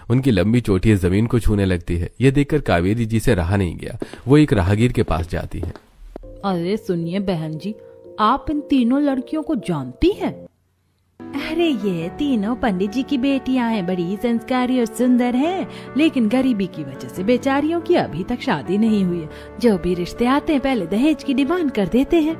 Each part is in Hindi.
उनकी लंबी चोटी जमीन को छूने लगती है। यह देखकर कावेरी जी से रहा नहीं गया। वो एक राहगीर के पास जाती है। अरे सुनिए बहन जी, आप इन तीनों लड़कियों को जानती हैं? अरे ये तीनों पंडित जी की बेटियां हैं, बड़ी संस्कारी और सुंदर हैं, लेकिन गरीबी की वजह से बेचारियों की अभी तक शादी नहीं हुई है। जो भी रिश्ते आते हैं पहले दहेज की डिमांड कर देते हैं।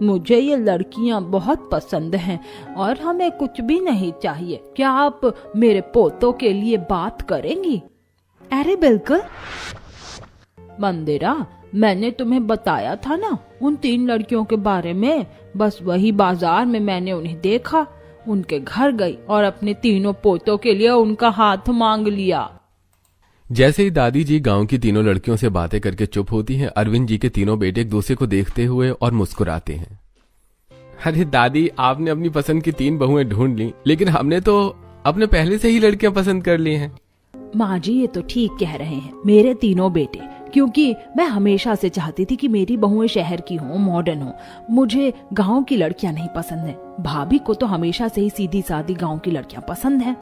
मुझे ये लड़कियां बहुत पसंद हैं और हमें कुछ भी नहीं चाहिए। क्या आप मेरे पोतों के लिए बात करेंगी? अरे बिल्कुल। मंदिरा, मैंने तुम्हें बताया था ना उन 3 लड़कियों के बारे में। बस वही बाजार में मैंने उन्हें देखा, उनके घर गई और अपने तीनों पोतों के लिए उनका हाथ मांग लिया। जैसे ही दादी जी गांव की तीनों लड़कियों से बातें करके चुप होती हैं, अरविंद जी के तीनों बेटे एक दूसरे को देखते हुए और मुस्कुराते हैं। अरे दादी, आपने अपनी पसंद की 3 बहुएं ढूंढ ली, लेकिन हमने तो अपने पहले से ही लड़कियां पसंद कर ली हैं। माँ जी ये तो ठीक कह रहे हैं, मेरे तीनों बेटे, क्योंकि मैं हमेशा से चाहती थी कि मेरी बहुएं शहर की हों, मॉडर्न हों। मुझे गांव की लड़कियां नहीं पसंद है। भाभी को तो हमेशा से ही सीधी सादी गांव की लड़कियां पसंद है।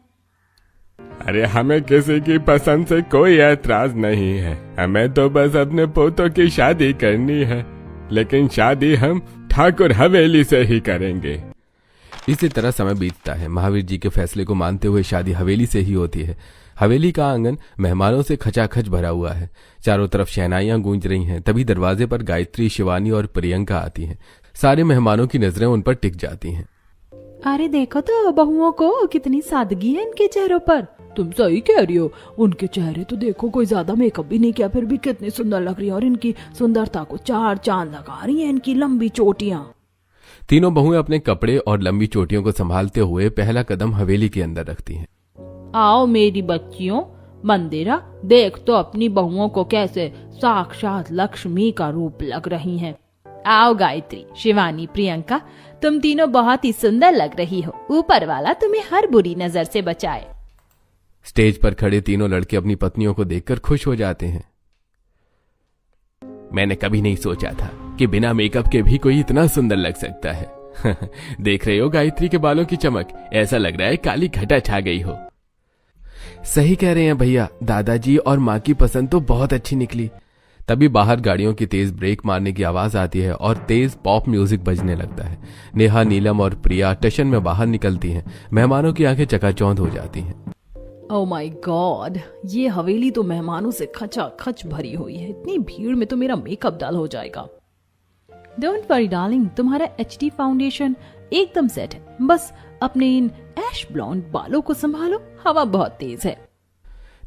अरे हमें किसी की पसंद से कोई ऐतराज नहीं है, हमें तो बस अपने पोतों की शादी करनी है, लेकिन शादी हम ठाकुर हवेली से ही करेंगे। इसी तरह समय बीतता है। महावीर जी के फैसले को मानते हुए शादी हवेली से ही होती है। हवेली का आंगन मेहमानों से खचाखच भरा हुआ है। चारों तरफ शहनाइयां गूंज रही हैं। तभी दरवाजे पर गायत्री, शिवानी और प्रियंका आती हैं। सारे मेहमानों की नजरें उन पर टिक जाती हैं। अरे देखो तो बहुओं को, कितनी सादगी है इनके चेहरों पर। तुम सही कह रही हो, उनके चेहरे तो देखो, कोई ज्यादा मेकअप भी नहीं किया, फिर भी कितनी सुंदर लग रही है और इनकी सुंदरता को 4 चांद लगा रही हैं इनकी लंबी चोटियां। तीनों बहुएं अपने कपड़े और लंबी चोटियों को संभालते हुए पहला कदम हवेली के अंदर रखती हैं। आओ मेरी बच्चियों, मंदिरा देख तो अपनी बहुओं को कैसे साक्षात लक्ष्मी का रूप लग रही हैं। आओ गायत्री, शिवानी, प्रियंका, तुम तीनों बहुत ही सुंदर लग रही हो। ऊपर वाला तुम्हें हर बुरी नजर से बचाए। स्टेज पर खड़े तीनों लड़के अपनी पत्नियों को देखकर खुश हो जाते हैं। मैंने कभी नहीं सोचा था कि बिना मेकअप के भी कोई इतना सुंदर लग सकता है। देख रहे हो गायत्री के बालों की चमक, ऐसा लग रहा है काली घटा छा गई हो। सही कह रहे हैं भैया, दादाजी और माँ की पसंद तो बहुत अच्छी निकली। तभी बाहर गाड़ियों की तेज ब्रेक मारने की आवाज आती है और तेज पॉप म्यूजिक बजने लगता है। नेहा, नीलम और प्रिया स्टेशन में बाहर निकलती हैं। मेहमानों की आंखें चकाचौंध हो जाती हैं। ओह माय गॉड, ये हवेली तो मेहमानों से खचाखच भरी हुई है। इतनी भीड़ में तो मेरा मेकअप डल हो जाएगा। डोंट वरी डार्लिंग, तुम्हारा HD फाउंडेशन एकदम सेट है। बस अपने इन ऐश ब्लॉन्ड बालों को संभालो, हवा बहुत तेज है।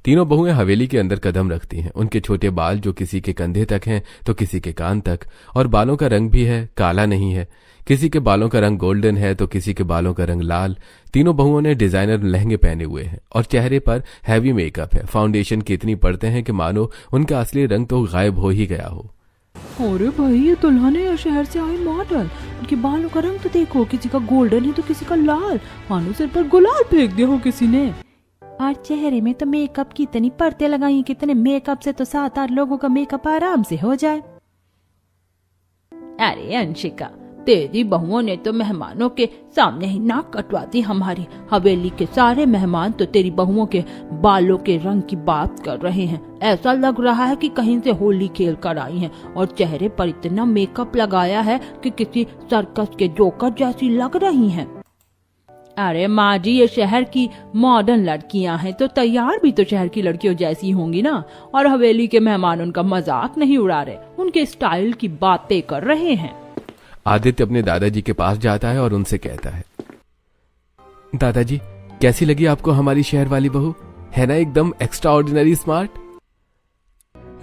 तीनों बहुएं हवेली के अंदर कदम रखती हैं। उनके छोटे बाल जो किसी के कंधे तक हैं तो किसी के कान तक, और बालों का रंग भी है, काला नहीं है। किसी के बालों का रंग गोल्डन है तो किसी के बालों का रंग लाल। तीनों बहुओं ने डिजाइनर लहंगे पहने हुए हैं और चेहरे पर हैवी मेकअप है। फाउंडेशन की इतनी परतें हैं कि मानो उनका असली रंग तो गायब हो ही गया हो। अरे भाई, ये दुल्हन है या शहर से आई मॉडल? उनके बालों का रंग तो देखो, किसी का गोल्डन है तो किसी का लाल, मानो सिर पर गुलाल फेंक दिया हो किसी ने। और चेहरे में तो मेकअप की इतनी परतें लगाई, कितने मेकअप से तो 7-8 लोगों का मेकअप आराम से हो जाए। अरे अंशिका, तेरी बहुओं ने तो मेहमानों के सामने ही नाक कटवा दी हमारी। हवेली के सारे मेहमान तो तेरी बहुओं के बालों के रंग की बात कर रहे हैं। ऐसा लग रहा है कि कहीं से होली खेल कर आई हैं और चेहरे पर इतना मेकअप लगाया है कि किसी सर्कस के जोकर जैसी लग रही हैं। अरे माँ जी, ये शहर की मॉडर्न लड़कियां हैं तो तैयार भी तो शहर की लड़कियों जैसी होंगी ना। और हवेली के मेहमान उनका मजाक नहीं उड़ा रहे, उनके स्टाइल की बातें कर रहे हैं। आदित्य अपने दादाजी के पास जाता है और उनसे कहता है, दादाजी कैसी लगी आपको हमारी शहर वाली बहू? है ना एकदम एक्स्ट्रा ऑर्डिनरी स्मार्ट?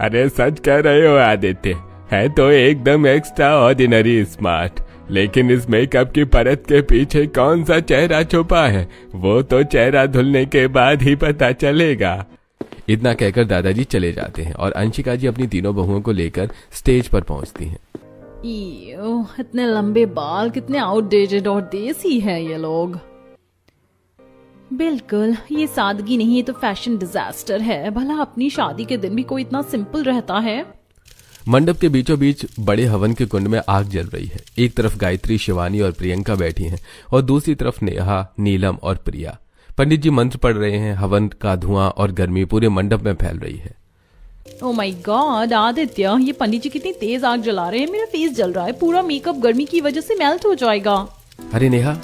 अरे सच कह रहे हो आदित्य, है तो एकदम एक्स्ट्रा ऑर्डिनरी स्मार्ट, लेकिन इस मेकअप की परत के पीछे कौन सा चेहरा छुपा है वो तो चेहरा धुलने के बाद ही पता चलेगा। इतना कहकर दादाजी चले जाते हैं और अंशिका जी अपनी तीनों बहुओं को लेकर स्टेज पर पहुंचती हैं। इतने लंबे बाल, कितने आउटडेटेड और देसी है ये लोग। बिल्कुल, ये सादगी नहीं, ये तो फैशन डिजास्टर है। भला अपनी शादी के दिन भी कोई इतना सिंपल रहता है? मंडप के बीचों बीच बड़े हवन के कुंड में आग जल रही है। एक तरफ गायत्री, शिवानी और प्रियंका बैठी हैं और दूसरी तरफ नेहा, नीलम और प्रिया। पंडित जी मंत्र पढ़ रहे हैं। हवन का धुआं और गर्मी पूरे मंडप में फैल रही है। ओ माय गॉड आदित्य, ये पंडित जी कितनी तेज आग जला रहे हैं, मेरा फेस जल रहा है, पूरा मेकअप गर्मी की वजह से मेल्ट हो जाएगा। अरे नेहा,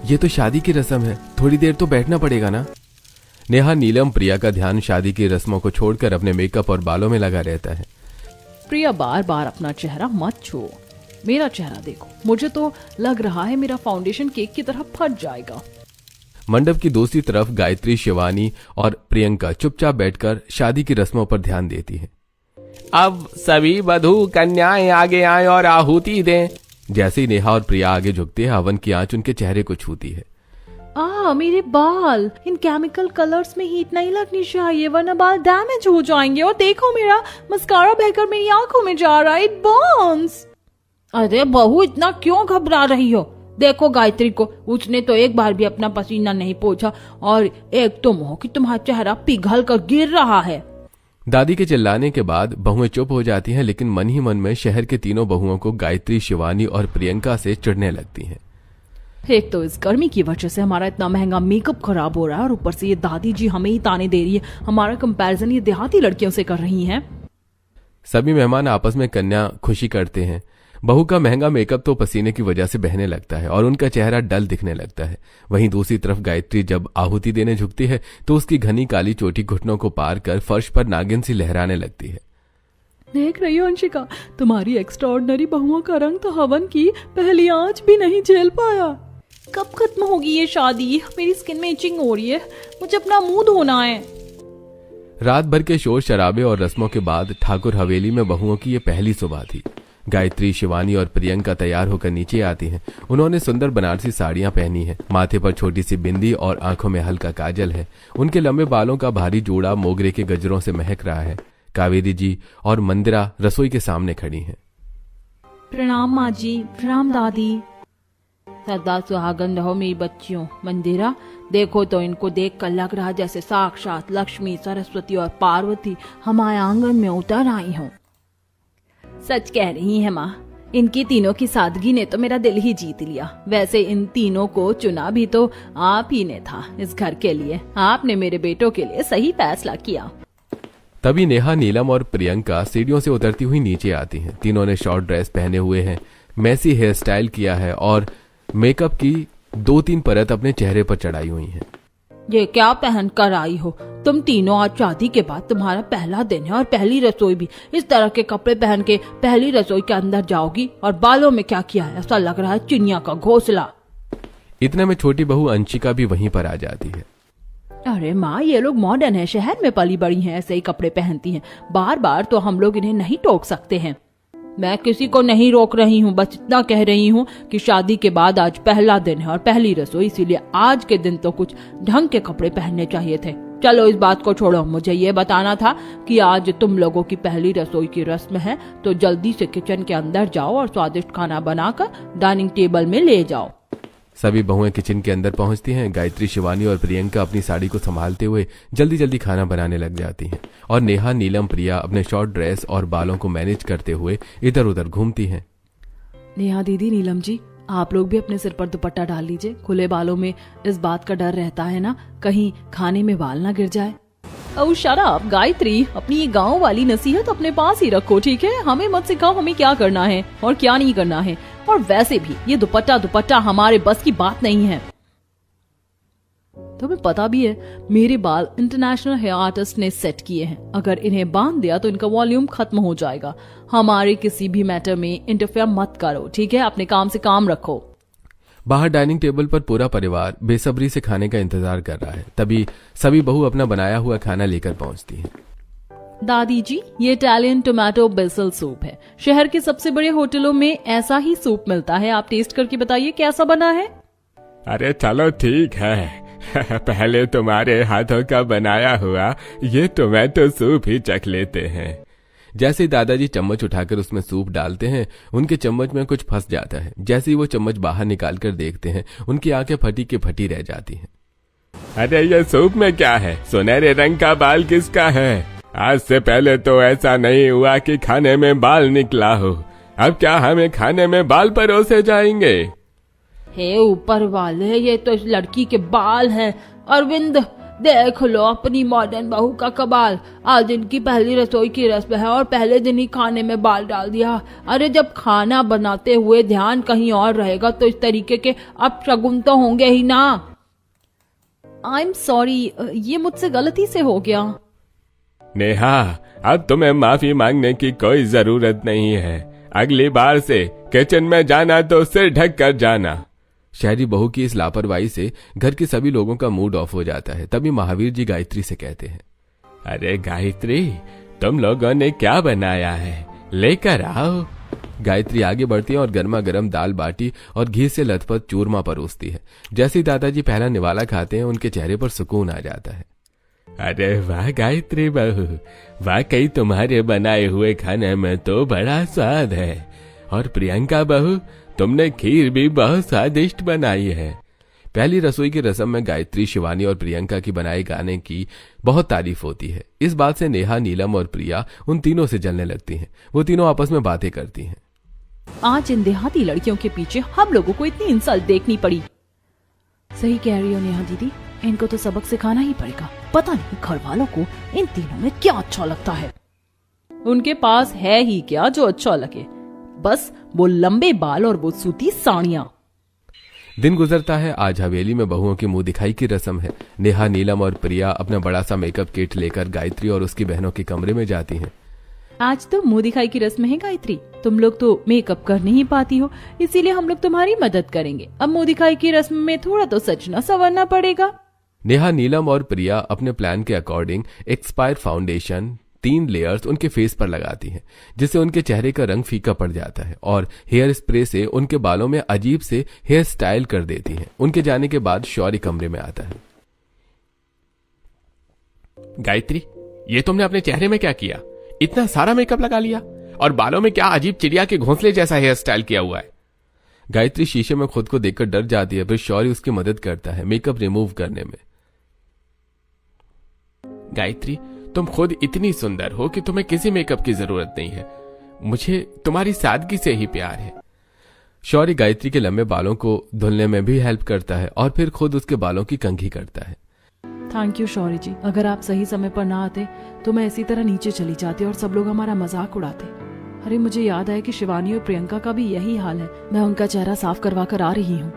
ये तो शादी की रस्म है, थोड़ी देर तो बैठना पड़ेगा ना। नेहा, नीलम, प्रिया का ध्यान शादी की रस्मों को छोड़कर अपने मेकअप और बालों में लगा रहता है। प्रिया बार बार अपना चेहरा मत छुओ, मेरा चेहरा देखो, मुझे तो लग रहा है मेरा फाउंडेशन केक की तरह फट जाएगा। मंडप की दूसरी तरफ गायत्री, शिवानी और प्रियंका चुपचाप बैठकर शादी की रस्मों पर ध्यान देती हैं। अब सभी वधू कन्याएं आगे आएं और आहुति दें। जैसे ही नेहा और प्रिया आगे झुकती है, हवन की आंच उनके चेहरे को छूती है। मेरे बाल, इन केमिकल कलर्स में हीट नहीं लगनी चाहिए वरना बाल डैमेज हो जाएंगे। और देखो मेरा मस्कारा बहकर मेरी आंखों में जा रहा है, इट बर्न्स। अरे बहू, इतना क्यों घबरा रही हो? देखो गायत्री को, उसने तो एक बार भी अपना पसीना नहीं पोंछा और एक तुम हो कि तुम्हारा चेहरा पिघल कर गिर रहा है। दादी के चिल्लाने के बाद बहुएं चुप हो जाती हैं, लेकिन मन ही मन में शहर के तीनों बहुओं को गायत्री, शिवानी और प्रियंका से चिढ़ने लगती हैं। एक तो इस गर्मी की वजह से हमारा इतना महंगा मेकअप खराब हो रहा है और ऊपर से ये दादी जी हमें ही ताने दे रही है, हमारा कंपैरिजन ये देहाती लड़कियों से कर रही हैं। सभी मेहमान आपस में कन्या खुशी करते हैं। बहू का महंगा मेकअप तो पसीने की वजह से बहने लगता है और उनका चेहरा डल दिखने लगता है। वहीं दूसरी तरफ गायत्री जब आहुति देने झुकती है तो उसकी घनी काली चोटी घुटनों को पार कर फर्श पर नागिन सी लहराने लगती है। देख रही हो अंशिका, तुम्हारी एक्स्ट्राऑर्डिनरी बहुओं का रंग तो हवन की पहली आंच भी नहीं झेल पाया। कब खत्म होगी ये शादी? मेरी स्किन में इचिंग हो रही है, मुझे अपना मुंह धोना है। रात भर के शोर शराबे और रस्मों के बाद ठाकुर हवेली में बहुओं की ये पहली सुबह थी। गायत्री, शिवानी और प्रियंका तैयार होकर नीचे आती हैं। उन्होंने सुंदर बनारसी साड़ियां पहनी हैं, माथे पर छोटी सी बिंदी और आंखों में हल्का काजल है। उनके लंबे बालों का भारी जोड़ा मोगरे के गजरों से महक रहा है। कावेरी जी और मंदिरा रसोई के सामने खड़ी हैं। प्रणाम माँ जी, प्रणाम दादी। सदा सुहागन रहो मेरी बच्चियों। मंदिरा, देखो तो इनको देख कर लग रहा जैसे साक्षात लक्ष्मी, सरस्वती और पार्वती हमारे आंगन में उतर आई हो। सच कह रही है माँ, इनकी तीनों की सादगी ने तो मेरा दिल ही जीत लिया। वैसे इन तीनों को चुना भी तो आप ही ने था इस घर के लिए। आपने मेरे बेटों के लिए सही फैसला किया। तभी नेहा, नीलम और प्रियंका सीढ़ियों से उतरती हुई नीचे आती हैं। तीनों ने शॉर्ट ड्रेस पहने हुए हैं, मैसी हेयर स्टाइल किया है और मेकअप की 2-3 परत अपने चेहरे पर चढ़ाई हुई हैं। ये क्या पहन कर आई हो तुम तीनों? आज शादी के बाद तुम्हारा पहला दिन है और पहली रसोई भी। इस तरह के कपड़े पहन के पहली रसोई के अंदर जाओगी? और बालों में क्या किया है? ऐसा लग रहा है चिड़िया का घोंसला। इतने में छोटी बहू अंशिका भी वहीं पर आ जाती है। अरे माँ, ये लोग मॉडर्न है, शहर में पली बड़ी हैं, ऐसे ही कपड़े पहनती हैं। बार बार तो हम लोग इन्हें नहीं टोक सकते हैं। मैं किसी को नहीं रोक रही हूँ, बस इतना कह रही हूँ कि शादी के बाद आज पहला दिन है और पहली रसोई, इसीलिए आज के दिन तो कुछ ढंग के कपड़े पहनने चाहिए थे। चलो इस बात को छोड़ो, मुझे ये बताना था कि आज तुम लोगों की पहली रसोई की रस्म है, तो जल्दी से किचन के अंदर जाओ और स्वादिष्ट खाना बनाकर डाइनिंग टेबल में ले जाओ। सभी बहुएं किचन के अंदर पहुंचती हैं। गायत्री, शिवानी और प्रियंका अपनी साड़ी को संभालते हुए जल्दी जल्दी खाना बनाने लग जाती हैं और नेहा, नीलम, प्रिया अपने शॉर्ट ड्रेस और बालों को मैनेज करते हुए इधर उधर घूमती हैं। नेहा दीदी, नीलम जी, आप लोग भी अपने सिर पर दुपट्टा डाल लीजिए। खुले बालों में इस बात का डर रहता है ना, कहीं खाने में बाल ना गिर जाए। ओ शट अप गायत्री, अपनी ये गांव वाली नसीहत अपने पास ही रखो, ठीक है? हमें मत सिखाओ हमें क्या करना है और क्या नहीं करना है। और वैसे भी ये दुपट्टा हमारे बस की बात नहीं है। तुम्हें पता भी है मेरे बाल इंटरनेशनल हेयर आर्टिस्ट ने सेट किए हैं। अगर इन्हें बांध दिया तो इनका वॉल्यूम खत्म हो जाएगा। हमारे किसी भी मैटर में इंटरफेयर मत करो, ठीक है? अपने काम से काम रखो। बाहर डाइनिंग टेबल पर पूरा परिवार बेसब्री से खाने का इंतजार कर रहा है। तभी सभी बहू अपना बनाया हुआ खाना लेकर पहुंचती हैं। दादी जी, ये इटालियन टोमेटो बेसल सूप है। शहर के सबसे बड़े होटलों में ऐसा ही सूप मिलता है। आप टेस्ट करके बताइए कैसा बना है। अरे चलो ठीक है, पहले तुम्हारे हाथों का बनाया हुआ ये टोमेटो सूप ही चख लेते हैं। जैसे ही दादाजी चम्मच उठाकर उसमें सूप डालते हैं, उनके चम्मच में कुछ फंस जाता है। जैसे ही वो चम्मच बाहर निकाल कर देखते हैं, उनकी आंखें फटी की फटी रह जाती हैं। अरे ये सूप में क्या है? सुनहरे रंग का बाल किसका है? आज से पहले तो ऐसा नहीं हुआ कि खाने में बाल निकला हो। अब क्या हमें खाने में बाल परोसे जाएंगे? हे ऊपर वाले, ये तो इस लड़की के बाल हैं। अरविंद, देख लो अपनी मॉडर्न बहू का कमाल। आज इनकी पहली रसोई की रस्म है और पहले दिन ही खाने में बाल डाल दिया। अरे जब खाना बनाते हुए ध्यान कहीं और रहेगा तो इस तरीके के अपशगुन तो होंगे ही ना। आई एम सॉरी, ये मुझसे गलती से हो गया। नेहा, अब तुम्हें माफी मांगने की कोई जरूरत नहीं है। अगली बार से किचन में जाना तो सिर ढक कर जाना। शहरी बहू की इस लापरवाही से घर के सभी लोगों का मूड ऑफ हो जाता है। तभी महावीर जी गायत्री से कहते हैं, अरे गायत्री, तुम लोगों ने क्या बनाया है, लेकर आओ। गायत्री आगे बढ़ती है और गर्मा गर्म दाल बाटी और घी से लथपथ चूरमा परोसती है। जैसे ही दादाजी पहला निवाला खाते हैं उनके चेहरे पर सुकून आ जाता है। अरे वाह गायत्री बहू, वाकई तुम्हारे बनाए हुए खाने में तो बड़ा स्वाद है। और प्रियंका बहू, तुमने खीर भी बहुत स्वादिष्ट बनाई है। पहली रसोई की रस्म में गायत्री, शिवानी और प्रियंका की बनाए गाने की बहुत तारीफ होती है। इस बात से नेहा, नीलम और प्रिया उन तीनों से जलने लगती हैं। वो तीनों आपस में बातें करती हैं। आज इन देहाती लड़कियों के पीछे हम लोगों को इतनी इंसल्ट देखनी पड़ी। सही कह रही हो नेहा दीदी, इनको तो सबक सिखाना ही पड़ेगा। पता नहीं घर वालों को इन तीनों में क्या अच्छा लगता है। उनके पास है ही क्या जो अच्छा लगे, बस वो लंबे बाल और वो सूती साड़ियां। दिन गुजरता है। आज हवेली में बहुओं की मुंह दिखाई की रस्म है। नेहा, नीलम और प्रिया अपना बड़ा सा मेकअप किट लेकर गायत्री और उसकी बहनों के कमरे में जाती हैं। आज तो मुंह दिखाई की रस्म है गायत्री, तुम लोग तो मेकअप कर नहीं पाती हो, इसीलिए हम लोग तुम्हारी मदद करेंगे। अब मुंह दिखाई की रस्म में थोड़ा तो सजना संवरना पड़ेगा। नेहा, नीलम और प्रिया अपने प्लान के अकॉर्डिंग एक्सपायर फाउंडेशन 3 लेयर्स उनके फेस पर लगाती हैं, जिससे उनके चेहरे का रंग फीका पड़ जाता है और हेयर स्प्रे से उनके बालों में अजीब से हेयर स्टाइल कर देती हैं। उनके जाने के बाद शौर्य कमरे में आता है। गायत्री, ये तुमने अपने चेहरे में क्या किया? इतना सारा मेकअप लगा लिया और बालों में क्या अजीब चिड़िया के घोंसले जैसा हेयर स्टाइल किया हुआ है। गायत्री शीशे में खुद को देखकर डर जाती है, फिर शौर्य उसकी मदद करता है मेकअप रिमूव करने में। गायत्री, तुम खुद इतनी सुंदर हो कि तुम्हें किसी मेकअप की जरूरत नहीं है। मुझे तुम्हारी सादगी से ही प्यार है। शौर्य गायत्री के लंबे बालों को धुलने में भी हेल्प करता है और फिर खुद उसके बालों की कंघी करता है। थैंक यू शौर्य जी, अगर आप सही समय पर ना आते तो मैं इसी तरह नीचे चली जाती और सब लोग हमारा मजाक उड़ाते। अरे मुझे याद आया कि शिवानी और प्रियंका का भी यही हाल है। मैं उनका चेहरा साफ करवा कर आ रही हूँ।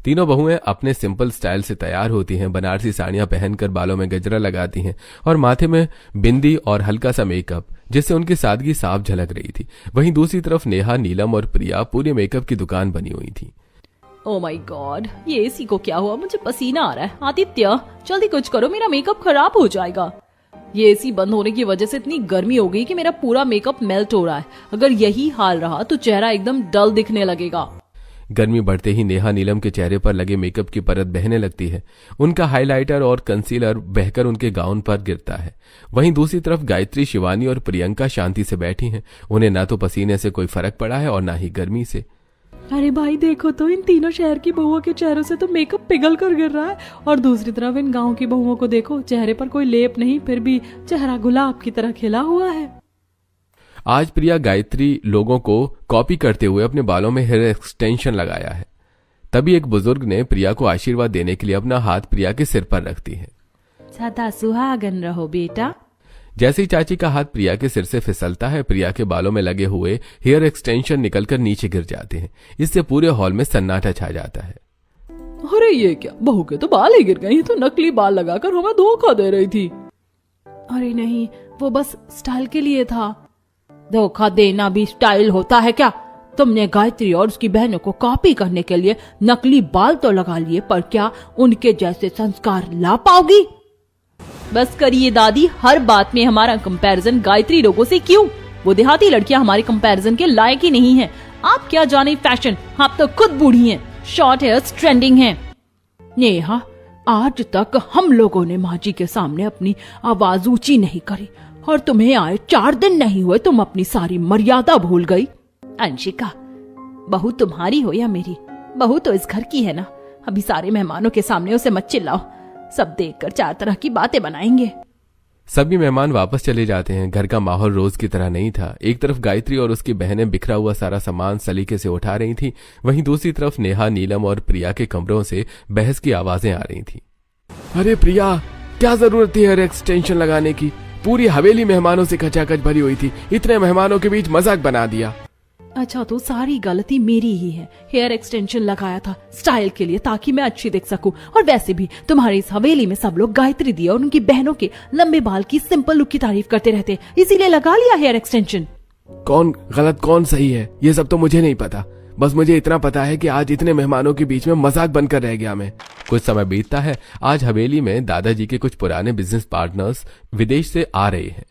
तीनों बहुएं अपने सिंपल स्टाइल से तैयार होती हैं। बनारसी साड़ियां पहनकर बालों में गजरा लगाती हैं और माथे में बिंदी और हल्का सा मेकअप, जिससे उनकी सादगी साफ झलक रही थी। वहीं दूसरी तरफ नेहा, नीलम और प्रिया पूरे मेकअप की दुकान बनी हुई थी। ओह माय गॉड, ये एसी को क्या हुआ? मुझे पसीना आ रहा है। आदित्य, जल्दी कुछ करो, मेरा मेकअप खराब हो जाएगा। ये एसी बंद होने की वजह से इतनी गर्मी हो गई कि मेरा पूरा मेकअप मेल्ट हो रहा है। अगर यही हाल रहा तो चेहरा एकदम डल दिखने लगेगा। गर्मी बढ़ते ही नेहा, नीलम के चेहरे पर लगे मेकअप की परत बहने लगती है। उनका हाइलाइटर और कंसीलर बहकर उनके गाउन पर गिरता है। वहीं दूसरी तरफ गायत्री, शिवानी और प्रियंका शांति से बैठी हैं। उन्हें ना तो पसीने से कोई फर्क पड़ा है और ना ही गर्मी से। अरे भाई देखो तो, इन तीनों शहर की बहुओं के चेहरों से तो मेकअप पिघल कर गिर रहा है, और दूसरी तरफ इन गांव की बहुओं को देखो, चेहरे पर कोई लेप नहीं, फिर भी चेहरा गुलाब की तरह खिला हुआ है। आज प्रिया, गायत्री लोगों को कॉपी करते हुए अपने बालों में हेयर एक्सटेंशन लगाया है। तभी एक बुजुर्ग ने प्रिया को आशीर्वाद देने के लिए अपना हाथ प्रिया के सिर पर रखती है। सदा सुहागन रहो बेटा। जैसे ही चाची का हाथ प्रिया के सिर से फिसलता है, प्रिया के बालों में लगे हुए हेयर एक्सटेंशन निकलकर नीचे गिर जाते हैं। इससे पूरे हॉल में सन्नाटा छा जाता है। अरे ये क्या, बहू के तो बाल ही गिर गए, तो नकली बाल लगाकर हमें धोखा दे रही थी। अरे नहीं, वो बस स्टाइल के लिए था। धोखा देना भी स्टाइल होता है क्या? तुमने गायत्री और उसकी बहनों को कॉपी करने के लिए नकली बाल तो लगा लिए, पर क्या उनके जैसे संस्कार ला पाओगी? बस करिए दादी, हर बात में हमारा कंपैरिजन गायत्री लोगों से क्यों? वो देहाती लड़कियां हमारे कंपैरिजन के लायक ही नहीं हैं। आप क्या जाने फैशन, आप तो खुद बूढ़ी हैं। शॉर्ट हेयर्स ट्रेंडिंग हैं। नेहा, आज तक हम लोगों ने माँ जी के सामने अपनी आवाज ऊंची नहीं करी, और तुम्हें आए 4 दिन नहीं हुए तुम अपनी सारी मर्यादा भूल गई। अंशिका, बहू तुम्हारी हो या मेरी, बहू तो इस घर की है ना। अभी सारे मेहमानों के सामने उसे मत चिल्लाओ, सब देखकर 4 तरह की बातें बनाएंगे। सभी मेहमान वापस चले जाते हैं। घर का माहौल रोज की तरह नहीं था। एक तरफ गायत्री और उसकी बहनें बिखरा हुआ सारा सामान सलीके से उठा रही थी, वहीं दूसरी तरफ नेहा, नीलम और प्रिया के कमरों से बहस की आवाजें आ रही थी। अरे प्रिया, क्या जरूरत थी हेयर एक्सटेंशन लगाने की? पूरी हवेली मेहमानों से खचाखच भरी हुई थी, इतने मेहमानों के बीच मजाक बना दिया। अच्छा, तो सारी गलती मेरी ही है। हेयर एक्सटेंशन लगाया था स्टाइल के लिए, ताकि मैं अच्छी दिख सकूं। और वैसे भी तुम्हारी इस हवेली में सब लोग गायत्री दी और उनकी बहनों के लंबे बाल की सिंपल लुक की तारीफ करते रहते, इसीलिए लगा लिया हेयर एक्सटेंशन। कौन गलत कौन सही है ये सब तो मुझे नहीं पता, बस मुझे इतना पता है कि आज इतने मेहमानों के बीच में मजाक बनकर रह गया मैं। कुछ समय बीतता है। आज हवेली में दादाजी के कुछ पुराने बिजनेस पार्टनर्स विदेश से आ रहे हैं।